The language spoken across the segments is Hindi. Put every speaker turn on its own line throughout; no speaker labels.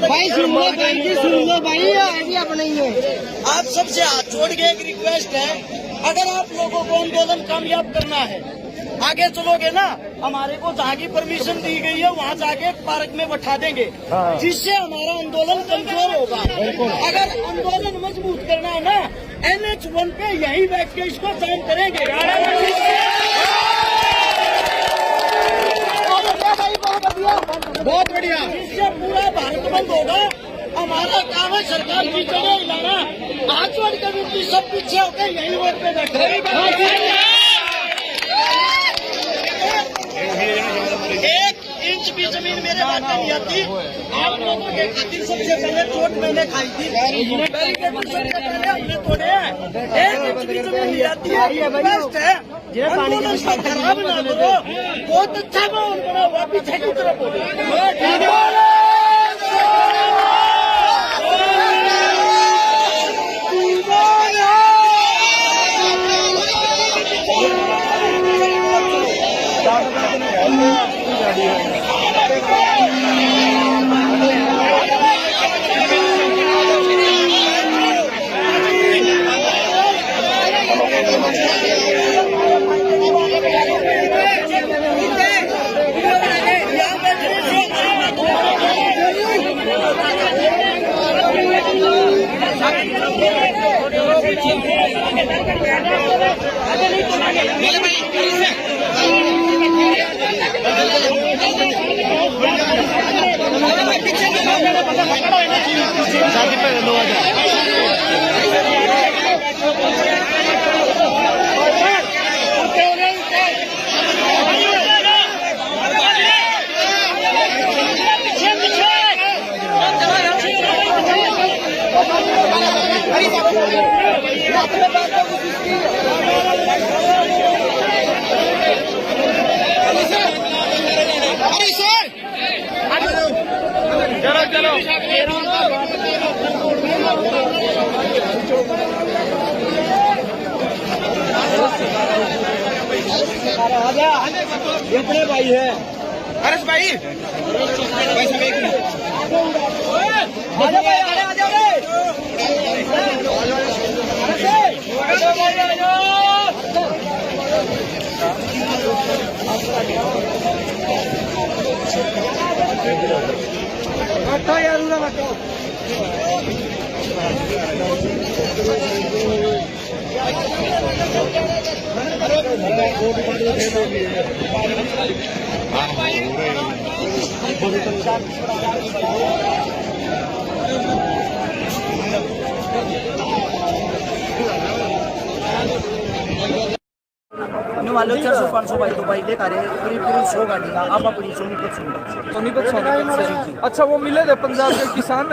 भाई सुन लो भाई जी, सुन लो भाई, आगे अपने ही है।
आप सबसे हाथ जोड़ के एक रिक्वेस्ट है, अगर आप लोगों को आंदोलन कामयाब करना है, आगे चलोगे ना, हमारे को जहाँ की परमिशन दी गई है वहाँ जाके पार्क में बैठा देंगे, जिससे हमारा आंदोलन कमजोर होगा। अगर आंदोलन मजबूत करना है ना, NH1 पे यही बैठ के इसको जाम करेंगे। बहुत बढ़िया, इससे पूरा भारत बंद होगा। हमारा काम है सरकार की जगह हिलाना, हाथ जोड़ के भी सब पीछे होकर यही रोड पे बैठे। एक इंच भी जमीन मेरे बात में नहीं आती। आप लोगों के खातिर सबसे पहले चोट मैंने खाई थी, बैरिकेड सबसे पहले हमने तोड़े हैं। एक इंच भी जमीन नहीं आती है, बेस्ट है। आंदोलन का खराब ना करो, बहुत अच्छा माहौल बना हुआ पीछे की तरफ हो। शादी पे लो आ जाए। चलो अपने भाई है हर्ष भाई, बैठो यार, बैठो। मान लो 400-500 बाइक तो बाइक लेकर करीब 100 गाड़ी का आप अपनी सोनीपत।
अच्छा, वो मिले थे पंजाब के किसान,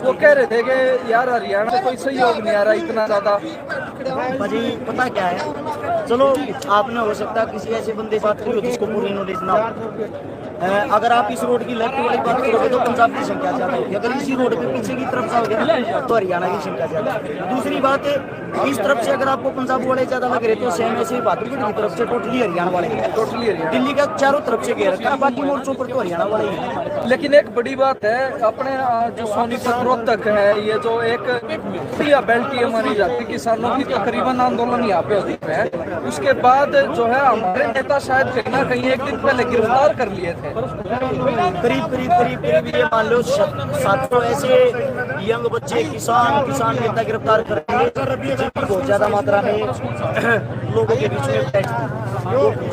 वो कह रहे थे कि यार हरियाणा से कोई सहयोग नहीं आ रहा इतना ज्यादा।
भाजी पता क्या है, चलो आपने हो सकता है किसी ऐसे बंदे बात करी हो जिसको पूरी नॉलेज ना हो। अगर आप इस रोड की लेफ्ट वाली बात करोगे तो पंजाब की संख्या ज्यादा होगी, अगर इसी रोड पे पीछे की तरफ जाओगे तो हरियाणा की संख्या ज्यादा है। दूसरी बात है, इस तरफ से अगर आपको पंजाब वाले ज्यादा लग रहे तो सेम ऐसे बहादुरगढ़ की तरफ से टोटली हरियाणा वाले, टोटली दिल्ली का चारों तरफ से घेर रखा है, बाकी मोर्चों पर तो हरियाणा वाले ही है।
लेकिन एक बड़ी बात है, अपने जो सोनीपत रोहतक है, ये जो एक बेल्ट ये मानी जाती है, किसानों की तकरीबन आंदोलन यहाँ पे अधिक है। उसके बाद जो है हमारे नेता शायद कहीं ना कहीं एक दिन पहले गिरफ्तार कर लिए थे,
करीब ये मान लो 700 ऐसे यंग बच्चे किसान नेता गिरफ्तार कर बहुत ज्यादा मात्रा में लोगों के बीच में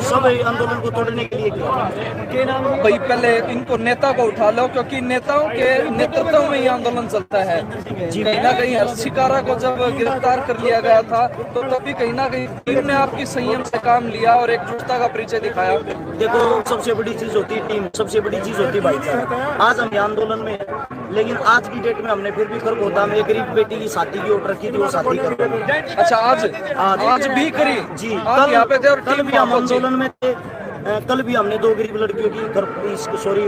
सब आंदोलन को तोड़ने के लिए किया।
भाई पहले इनको नेता को उठा लो, क्योंकि नेताओं के नेतृत्व में ही आंदोलन चलता है। कहीं ना कहीं हर्ष शिकारा को जब गिरफ्तार कर लिया गया था तो तभी कहीं ना कहीं टीम ने आपकी संयम से काम लिया और एकजुटता का परिचय दिखाया।
देखो, सबसे बड़ी चीज होती है टीम, सबसे बड़ी चीज होती है भाईचारा। आज हम आंदोलन में है, लेकिन आज की डेट में हमने फिर भी खरगोदा में एक गरीब बेटी की शादी की ऑर्डर रखी थी, वो शादी कर।
अच्छा, आज भी करी
जी,
कल यहाँ पे थे और
कल भी हम आंदोलन में थे। कल भी हमने 2 गरीब लड़कियों की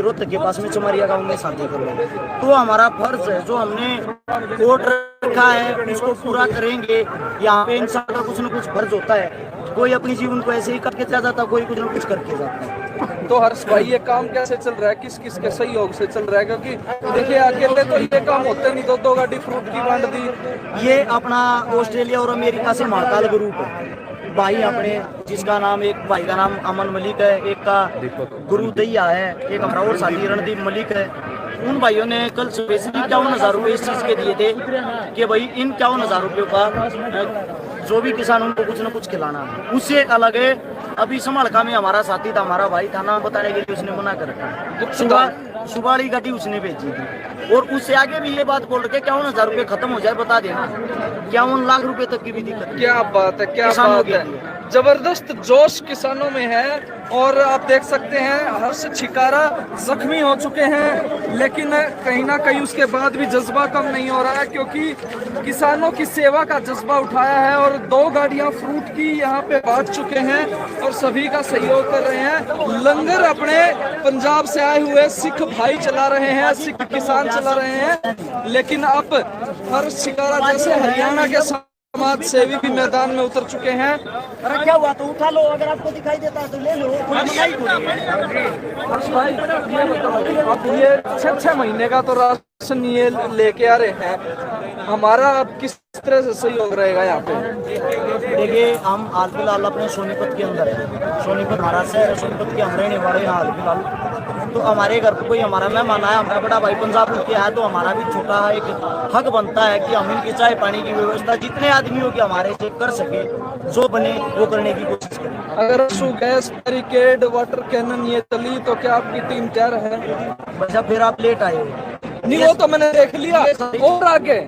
रोहतक के पास में चमारिया गांव में शादी करवाई। तो हमारा फर्ज है, जो हमने कोर्ट रखा है उसको पूरा करेंगे। यहाँ पे इंसान का कुछ न कुछ फर्ज होता है। कोई अपनी जीवन को ऐसे ही करके चला जाता, कोई कुछ ना कुछ करके जाता है।
तो हर्ष भाई ये काम कैसे चल रहा है, किस किस के सहयोग से चल रहा है? क्योंकि देखिए अकेले तो ये काम होते नहीं, दो गाड़ी फ्रूट की बांट दी।
ये अपना ऑस्ट्रेलिया और अमेरिका से महाकाल ग्रुप है भाई अपने, जिसका नाम, एक भाई का नाम अमन मलिक है, एक का गुरु दैया है, एक हमारा और साथी रणदीप मलिक है। उन भाइयों ने कल स्पेशली 51,000 रुपये इस चीज़ के दिए थे कि भाई इन 51,000 रुपयों का जो भी किसान उनको कुछ ना कुछ खिलाना है। उससे अलग है अभी समालका में हमारा साथी था, हमारा भाई था, नाम बताने के लिए उसने मना कर रखा। सुबाड़ी गाड़ी उसने भेजी थी और उससे आगे भी ये बात बोल रहे 51,000 रुपये खत्म हो जाए बता देना, 51 लाख रुपए तक की भी दिक्कत।
क्या बात है, क्या बात है, जबरदस्त जोश किसानों में है। और आप देख सकते हैं हर्ष छिकारा जख्मी हो चुके हैं, लेकिन कहीं ना कहीं उसके बाद भी जज्बा कम नहीं हो रहा है, क्योंकि किसानों की सेवा का जज्बा उठाया है और 2 गाड़ियां फ्रूट की यहाँ पे बांट चुके हैं और सभी का सहयोग कर रहे हैं। लंगर अपने पंजाब से आए हुए सिख भाई चला रहे हैं, सिख किसान चला रहे हैं, लेकिन अब हर्ष छिकारा जैसे हरियाणा के समाज सेवी भी मैदान में उतर चुके हैं।
अरे क्या हुआ, तो उठा लो, अगर आपको दिखाई देता है तो ले लो।
हर्ष भाई ये बताओ, अब ये 6 महीने का तो राशन ये लेके आ रहे हैं, हमारा अब किस तरह से सहयोग रहेगा यहाँ पे?
देखिए हम हाल फिलहाल अपने सोनीपत के अंदर है, सोनीपत महाराज शहर है, सोनीपत के हम रहने वाले हैं हाल फिलहाल। तो हमारे घर पर कोई हमारा मेहमान आया, हमारा बड़ा भाई पंजाब के आया, तो हमारा भी छोटा एक हक बनता है कि हम इनकी चाय पानी की व्यवस्था जितने आदमियों की हमारे से कर सके, जो बने वो करने की कोशिश करें।
अगर गैस, बैरिकेड, वाटर कैनन ये चली तो क्या आपकी टीम तैयार है?
बच्चा फिर आप लेट आए हो।
नहीं वो तो मैंने देख लिया, और आगे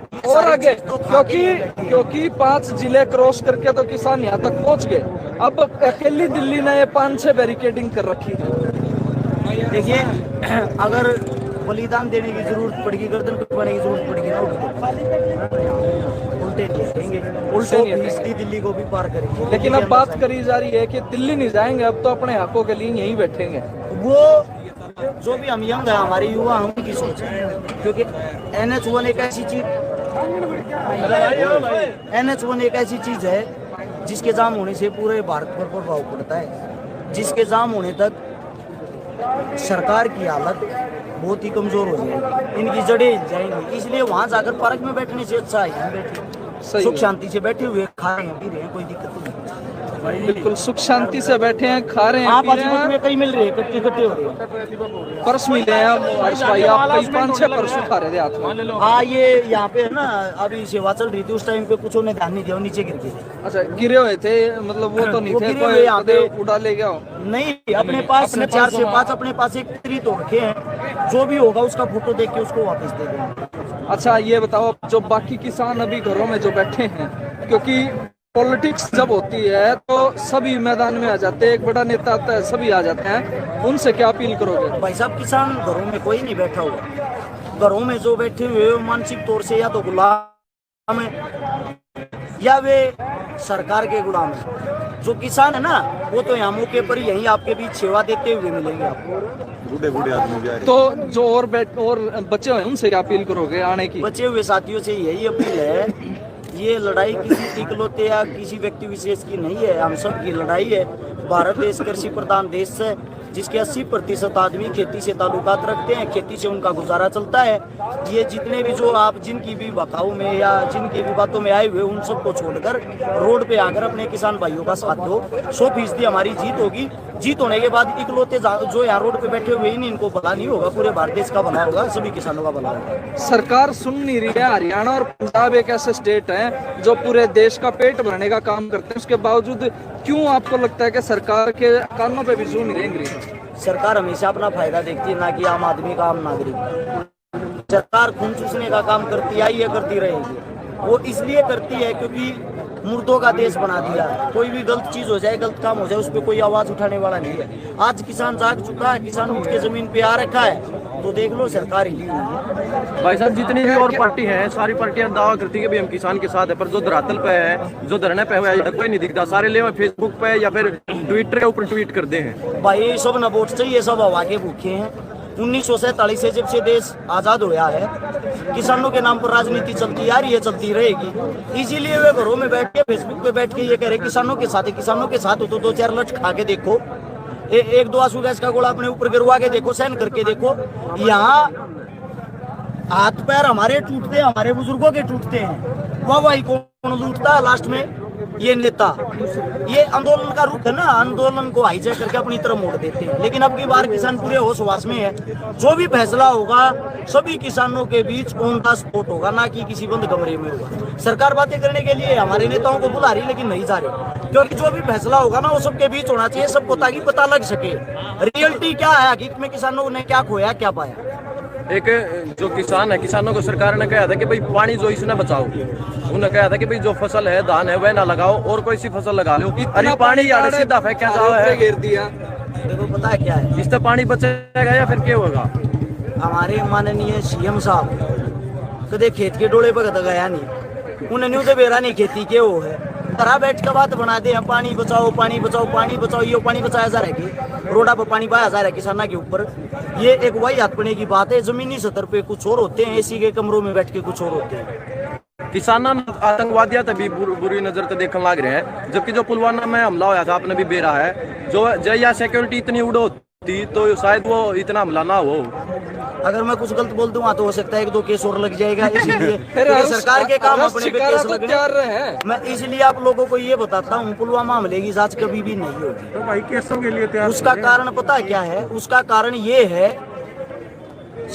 क्योंकि 5 जिले क्रॉस करके तो किसान यहाँ तक पहुँच गए। अब अकेली दिल्ली ने ये 5-6 बैरिकेडिंग कर रखी है।
देखिए अगर बलिदान देने की जरूरत पड़ेगी, गर्दन कटवाने की जरूरत पड़ेगी ना, उल्टे नहीं हटेंगे, दिल्ली को भी पार करेंगे।
लेकिन अब बात करी जा रही है कि दिल्ली नहीं जाएंगे, अब तो अपने हकों के लिए यहीं बैठेंगे।
वो जो भी हम यंग है, हमारे युवा, हम की सोच है, क्योंकि NH1 एक ऐसी चीज है जिसके जाम होने से पूरे भारत पर प्रभाव पड़ता है, जिसके जाम होने तक सरकार की हालत बहुत ही कमजोर हो जाएगी, इनकी जड़ें हिल जाएंगी। इसलिए वहां जाकर पार्क में बैठने से अच्छा है यहाँ बैठे सुख शांति से बैठे हुए, खा रहे हैं, पी रहे हैं, कोई दिक्कत नहीं।
बिल्कुल सुख शांति से बैठे हैं, खा रहे हैं, पी रहे हैं।
कहीं मिल रहे हैं, इकट्ठे हो रहे हैं।
पर्स मिले हैं हर्ष भाई, आप कई 5-6 पर्स उठा रहे थे हाथ में।
हाँ ये यहाँ पे है ना, अभी सेवा चल रही थी, उस टाइम पे कुछ उन्हें ध्यान नहीं दिया, नीचे गिर गए।
अच्छा गिरे हुए थे, मतलब वो तो नहीं थे, कोई यहाँ पे उड़ा ले गया हो?
नहीं, अपने पास 4 से 5 अपने पास एक ट्री तो रखे हैं, जो भी होगा उसका फोटो देख के उसको वापस दे देंगे।
अच्छा ये बताओ, जो बाकी किसान अभी घरों में जो बैठे हैं, क्योंकि पॉलिटिक्स जब होती है तो सभी मैदान में आ जाते हैं, एक बड़ा नेता आता है, सभी आ जाते हैं, उनसे क्या अपील करोगे?
भाई साहब किसान घरों में कोई नहीं बैठा हुआ, घरों में जो बैठे हुए मानसिक तौर से या तो गुलाम है या वे सरकार के गुलाम है। जो किसान है ना वो तो यहाँ मौके पर यहीं आपके बीच सेवा देते हुए मिलेंगे आपको।
बूढ़े आदमी भी आ रहे।
तो जो और बच्चे हैं उनसे क्या अपील करोगे आने की?
बचे हुए साथियों से यही अपील है, ये लड़ाई किसी इकलौते या किसी व्यक्ति विशेष की नहीं है, हम सब की लड़ाई है। भारत देश कृषि प्रधान देश है, जिसके 80% आदमी खेती से ताल्लुकात रखते हैं, खेती से उनका गुजारा चलता है। ये जितने भी जो आप जिनकी भी बकाऊ में या जिनकी भी बातों में आए हुए, उन सबको छोड़कर रोड पे आकर अपने किसान भाइयों का साथ दो। 100% हमारी जीत होगी। जीत होने के बाद इकलौते जो यहाँ रोड पे बैठे हुए इनको भला नहीं होगा, पूरे भारत देश का भला होगा, सभी किसानों का भला होगा।
सरकार सुन नहीं रही है। हरियाणा और पंजाब एक ऐसे स्टेट है जो पूरे देश का पेट भरने का काम करते हैं, उसके बावजूद क्यों आपको लगता है कि सरकार के कानों पे भी जू नहीं रेंग रही?
सरकार हमेशा अपना फायदा देखती है, ना कि आम आदमी का, आम नागरिक। सरकार खून चूसने का काम करती आई है, करती रहेगी। वो इसलिए करती है क्योंकि मुर्दों का देश बना दिया। कोई भी गलत चीज हो जाए, गलत काम हो जाए, उस पर कोई आवाज उठाने वाला नहीं है। आज किसान जाग चुका है, किसान उठ के जमीन पे आ रखा है, तो देख लो सरकार ही है।
भाई साहब जितनी भी और पार्टी है, सारी पार्टियां दावा करती है कि हम किसान के साथ है, पर जो धरातल पे है, जो धरने पे हुआ है, कोई नहीं दिखता। सारे ले फेसबुक पे या फिर ट्विटर के ऊपर ट्वीट करते हैं।
भाई सब न वोट चाहिए, सब हवा के भूखे हैं। 1947 से जब से देश आजाद हुआ है, किसानों के नाम पर राजनीति चलती आ रही है, चलती रहेगी। इसीलिए वे घरों में बैठ के, फेसबुक पे बैठ के ये कह रहे किसानों के साथ हो तो 2-4 लठ खा के देखो, 1-2 आंसू गैस का गोला अपने ऊपर गिरवा के देखो, सहन करके देखो। यहाँ हाथ पैर हमारे टूटते हैं, हमारे बुजुर्गों के टूटते हैं, वाह भाई कौन लूटता है लास्ट में? ये नेता। ये आंदोलन का रुख है ना, आंदोलन को हाईजैक करके अपनी तरफ मोड़ देते हैं। लेकिन अब की बार किसान पूरे होश वास में है, जो भी फैसला होगा सभी किसानों के बीच ऑन द स्पॉट होगा, ना कि किसी बंद कमरे में होगा। सरकार बातें करने के लिए हमारे नेताओं को बुला रही लेकिन नहीं जा रहे, क्योंकि जो भी फैसला होगा ना वो सबके बीच होना चाहिए, सबको, ताकि पता लग सके रियलिटी क्या है, हकीकत में किसानों ने क्या खोया क्या पाया।
एक जो किसान है, किसानों को सरकार ने कहा था कि भाई पानी जो इसने बचाओ, उन्होंने कहा था कि भाई जो फसल है, धान है, वह ना लगाओ और कोई सी फसल लगा लो। अरे पानी सीधा फेंका है, घेर दिया।
देखो पता है क्या है,
इससे पानी बचेगा या फिर क्या होगा?
हमारे माननीय सीएम साहब कदे खेत के डोले पर कद गया नहीं, उन्हें न्यू तो बेरा नहीं खेती के वो है, तरह बैठ के बात बना दे, पानी बचाओ पानी बचाओ पानी बचाओ। ये पानी बचाया जा रहा है, रोडा पर पानी बहाया जा रहा है किसाना के ऊपर। ये एक वही हाथपने की बात है, जमीनी सतह पे कुछ और होते हैं, एसी के कमरों में बैठ के कुछ और होते हैं।
किसाना आतंकवादियां तभी बुरी नजर से देखने लग रहे हैं, जबकि जो पुलवामा में हमला होया था, आपने भी बेरा है, जो जया सिक्योरिटी इतनी उड़ो थी तो शायद वो इतना हमला ना हो।
अगर मैं कुछ गलत बोल दूंगा तो हो सकता है 1-2 केस और लग जाएगा, इसलिए सरकार के काम अपने पे केस लग रहे हैं। मैं इसलिए आप लोगों को ये बताता हूँ, पुलवामा हमले की जांच कभी भी नहीं होगी।
तो भाई केसों के लिए
उसका कारण पता है क्या है? उसका कारण ये है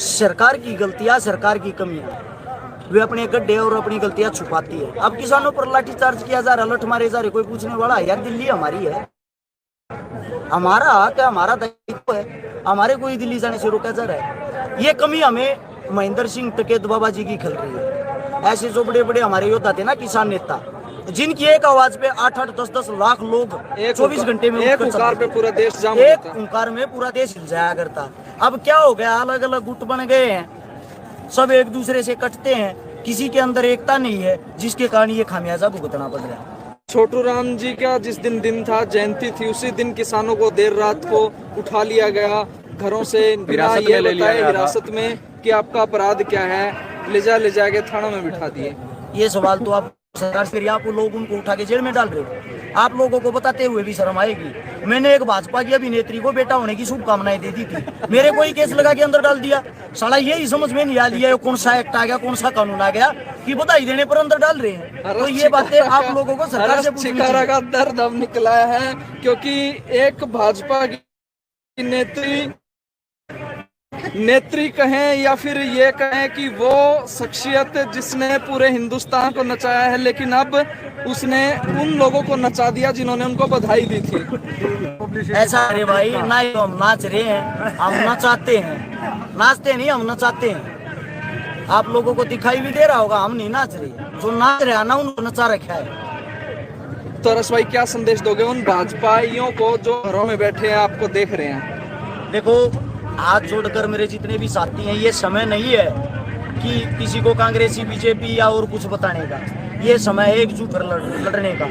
सरकार की गलतियां, सरकार की कमियां। वे अपने गड्ढे और अपनी गलतियां छुपाती है। अब किसानों पर लाठीचार्ज किया जा रहा, लठ मारे जा रहे, कोई पूछने वाला है? यार दिल्ली हमारी है, हमारा हक है, हमारा दायित्व है, हमारे कोई दिल्ली जाने से रोका जा रहा है? ये कमी हमें महेंद्र सिंह टिकैत बाबा जी की खल रही है। ऐसे जो बड़े बड़े हमारे योद्धा थे ना, किसान नेता, जिनकी एक आवाज पे 8-8, 10-10 लाख लोग 24 घंटे में
एक ओंकार पे पूरा देश जाम
एक ओंकार में पूरा देश हिल जाया करता। अब क्या हो गया, अलग अलग गुट बन गए हैं, सब एक दूसरे से कटते हैं, किसी के अंदर एकता नहीं है, जिसके कारण ये खामियाजा भुगतना पड़ रहा है।
छोटू राम जी का जिस दिन था, जयंती थी, उसी दिन किसानों को देर रात को उठा लिया गया घरों से, हिरासत में कि आपका अपराध क्या है, ले जा के थाना में बिठा दिए।
ये सवाल तो आप सरकार से, आप लोग उनको उठा के जेल में डाल रहे हो। आप लोगों को बताते हुए भी शर्म आएगी। मैंने एक भाजपा की अभिनेत्री को बेटा होने की शुभकामनाएं दे दी थी, मेरे को ही केस लगा के अंदर डाल दिया। साला यही समझ में नहीं आ लिया कौन सा एक्ट आ गया, कौन सा कानून आ गया कि बधाई देने पर अंदर डाल रहे हैं। तो ये बातें आप लोगों को सरकार से पूछनी चाहिए।
का दर्द अब निकला है, क्योंकि एक भाजपा की नेत्री कहें या फिर ये कहें कि वो शख्सियत जिसने पूरे हिंदुस्तान को नचाया है, लेकिन अब उसने उन लोगों को नचा दिया जिन्होंने उनको बधाई दी थी।
ऐसा अरे भाई, ना ही हम नाच रहे हैं, हम नचाते हैं, नाचते नहीं हम नचाते हैं। आप लोगों को दिखाई भी दे रहा होगा हम नहीं नाच रहे, जो नाच रहे हैं ना उनको नचा रखा है।
तो रस भाई क्या संदेश दोगे उन भाजपाइयों को जो घरों में बैठे हैं, आपको देख रहे हैं?
देखो, हाथ जोड़कर मेरे जितने भी साथी हैं, ये समय नहीं है कि किसी को कांग्रेसी, बीजेपी या और कुछ बताने का। ये समय है एकजुट लड़ने का।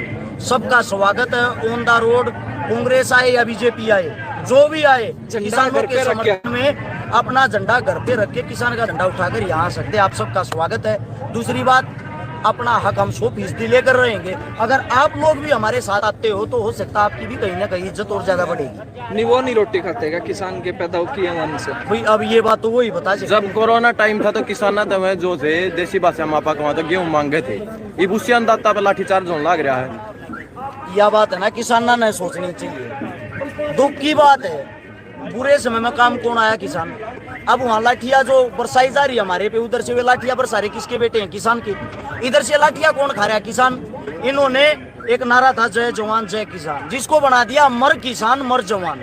सबका स्वागत है ऑन द रोड, कांग्रेस आए या बीजेपी आए, जो भी आए, किसानों के समर्थन में अपना झंडा घर पे रख के, किसान का झंडा उठाकर यहाँ आ सकते। आप सबका स्वागत है। दूसरी बात, अपना हक हम 100% लेकर रहेंगे। अगर आप लोग भी हमारे साथ आते हो तो हो सकता है आपकी भी कहीं ना कहीं इज्जत और ज्यादा बढ़ेगी।
नहीं, वो नहीं रोटी खाते क्या किसान के पैदा किए मन से?
भाई अब ये बात तो वही बता सकते।
जब कोरोना टाइम था तो किसान जो थे देसी भाषा मापा कमा तो गेहूं मांगे थे, ये उससे अंदाता पे लाठीचार्ज होने लग रहा है।
यह बात है ना, किसाना ने सोचनी चाहिए। दुख की बात है, बुरे समय में काम कौन आया? किसान। अब वहाँ लाठियां जो बरसाई जा रही है हमारे पे, उधर से वे लाठियां बरसा रहे, किसके बेटे हैं? किसान के। इधर से लाठियां कौन खा रहा है? किसान। इन्होंने एक नारा था जय जवान जय किसान, जिसको बना दिया मर किसान मर जवान।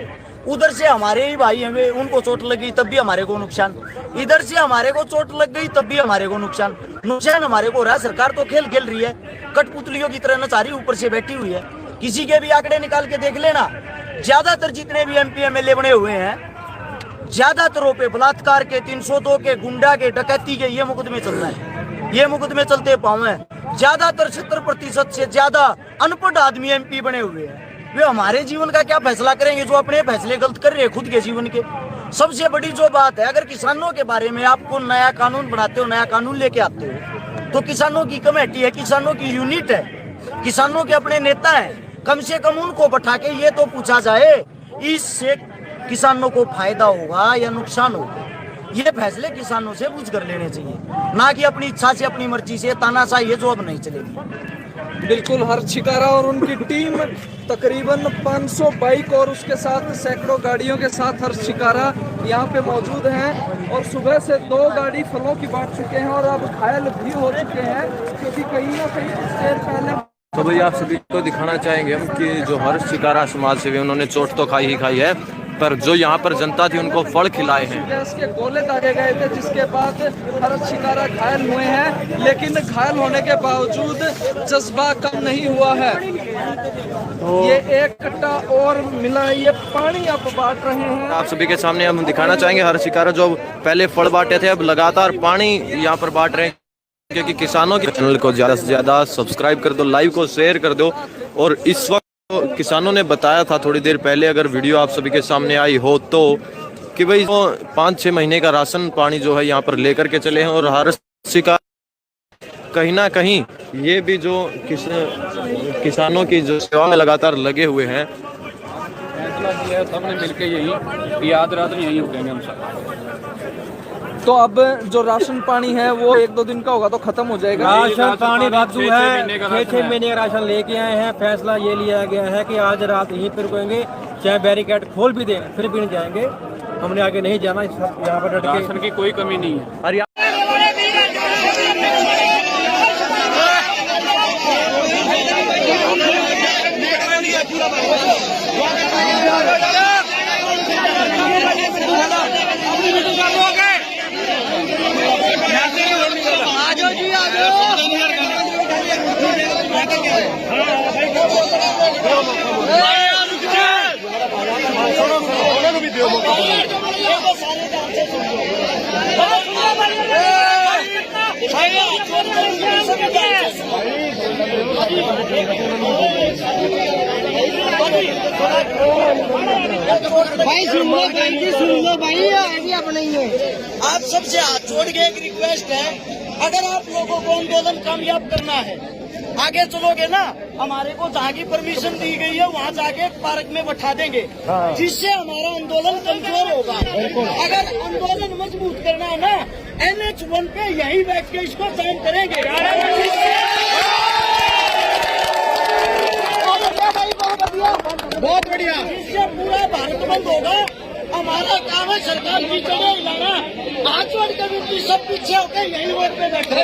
उधर से हमारे ही भाई हमें, उनको चोट लगी तब भी हमारे को नुकसान, इधर से हमारे को चोट लग गई तब भी हमारे को नुकसान। नुकसान हमारे को हो रहा है। सरकार तो खेल खेल रही है, कठपुतलियों की तरह नचारी ऊपर से बैठी हुई है। किसी के भी आंकड़े निकाल के देख लेना, ज्यादातर जितने भी MP MLA बने हुए हैं, ज्यादातरों पे बलात्कार के, 302 के, गुंडा के, डकैती के ये मुकदमे चल रहे हैं। ये मुकदमे चलते पाँव हैं। ज्यादातर 70% से ज्यादा अनपढ़ आदमी MP बने हुए हैं। वे हमारे जीवन का क्या फैसला करेंगे जो अपने फैसले गलत कर रहे हैं खुद के जीवन के? सबसे बड़ी जो बात है, अगर किसानों के बारे में आपको नया कानून बनाते हो, नया कानून लेके आते हो, तो किसानों की कमेटी है, किसानों की यूनिट है, किसानों के अपने नेता हैं, कम से कम उनको बैठा के ये तो पूछा जाए इससे किसानों को फायदा होगा या नुकसान होगा। ये फैसले किसानों से पूछ कर लेने चाहिए, ना कि अपनी इच्छा से अपनी मर्जी से तानाशाही है जो अब नहीं चलेगी।
बिल्कुल, हर्ष शिकारा और उनकी टीम तकरीबन 500 बाइक और उसके साथ सैकड़ों गाड़ियों के साथ हर्ष शिकारा यहाँ पे मौजूद हैं और सुबह से 2 गाड़ी फलों की बांट चुके हैं और अब घायल भी हो चुके हैं, क्योंकि कहीं ना कहीं कुछ देर पहले।
तो भाई आप सभी को दिखाना चाहेंगे हम कि जो हर्ष शिकारा समाज सेवी, उन्होंने चोट तो खाई ही खाई है, पर जो यहाँ पर जनता थी उनको फल खिलाए हैं।
गैस के गोले दागे गए थे, जिसके बाद हर्ष शिकारा घायल हुए हैं, लेकिन घायल होने के बावजूद जज्बा कम नहीं हुआ है। ये एक कट्टा और मिला है, ये पानी आप बांट रहे हैं।
आप सभी के सामने हम दिखाना चाहेंगे हर्ष शिकारा जो पहले फल बांटे थे, अब लगातार पानी यहाँ पर बांट रहे हैं, क्योंकि किसानों के चैनल को ज़्यादा से ज़्यादा सब्सक्राइब कर दो, लाइव को शेयर कर दो। और इस वक्त तो किसानों ने बताया था थोड़ी देर पहले, अगर वीडियो आप सभी के सामने आई हो तो, कि भाई 5-6 महीने का राशन पानी जो है यहाँ पर लेकर के चले हैं। और हर शिकार कहीं ना कहीं ये भी जो किसानों की जो सेवा में लगातार लगे हुए हैं।
फैसला किया है सबने मिलकर यही याद रात में यही उठेंगे हम सब।
तो अब जो राशन पानी है वो 1-2 दिन का होगा तो खत्म हो जाएगा।
राशन पानी वापस है, 6-6 महीने का राशन लेके आए हैं। फैसला ये लिया गया है कि आज रात यहीं पर रुकेंगे, चाहे बैरिकेड खोल भी दें फिर भी नहीं जाएंगे, हमने आगे नहीं जाना। यहाँ पर राशन की कोई कमी नहीं है।
भाई सुन लो, भाई सुन लो, भाई ऐसी अपने ही है।
आप सबसे हाथ जोड़ के एक रिक्वेस्ट है, अगर आप लोगों को आंदोलन कामयाब करना है, आगे चलोगे ना, हमारे को जहाँ की परमिशन दी गई है वहाँ जाके पार्क में बैठा देंगे, जिससे हमारा आंदोलन कमजोर होगा। अगर आंदोलन मजबूत करना है ना, NH1 पे यही बैठ के इसको जाम करेंगे। बहुत बढ़िया, इससे पूरा भारत बंद होगा। हमारा काम है सरकार की जगह हिलाना, हाथ जोड़ के भी सब पीछे होकर यही रोड पे बैठे।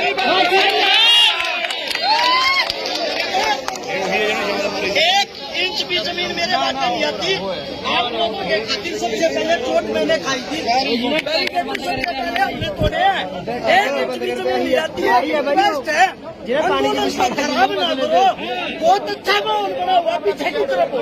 1 इंच भी जमीन मेरे बात नहीं आती। आप लोगों के खातिर सबसे पहले चोट मैंने खाई थी, बैरिकेड सबसे पहले हमने तोड़े हैं। 1 इंच भी जमीन नहीं आती है, बेस्ट है। आंदोलन का खराब ना करो, बहुत अच्छा माहौल बना हुआ पीछे की तरफ हो।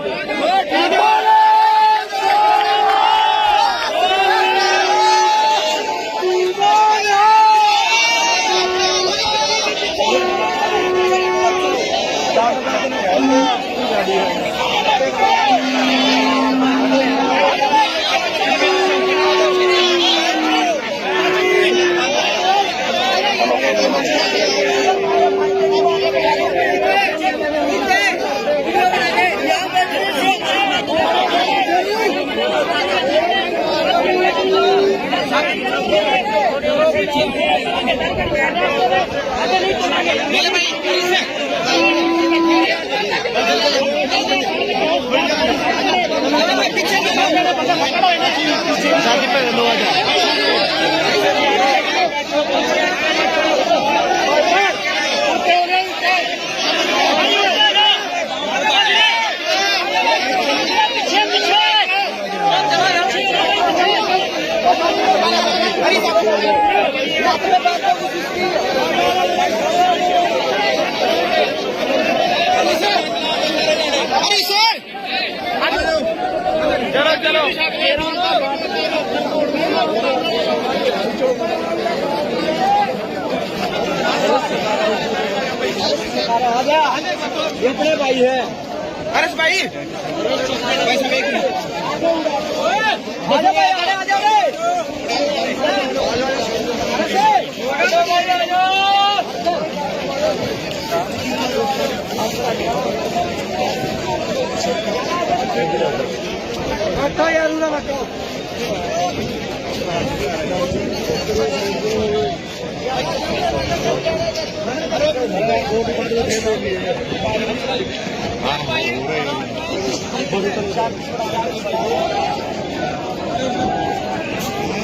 इतने भाई है
हर्ष भाई,
आजा भाई, आजा भाई। बैठो यार उरा बैठो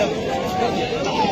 हाँ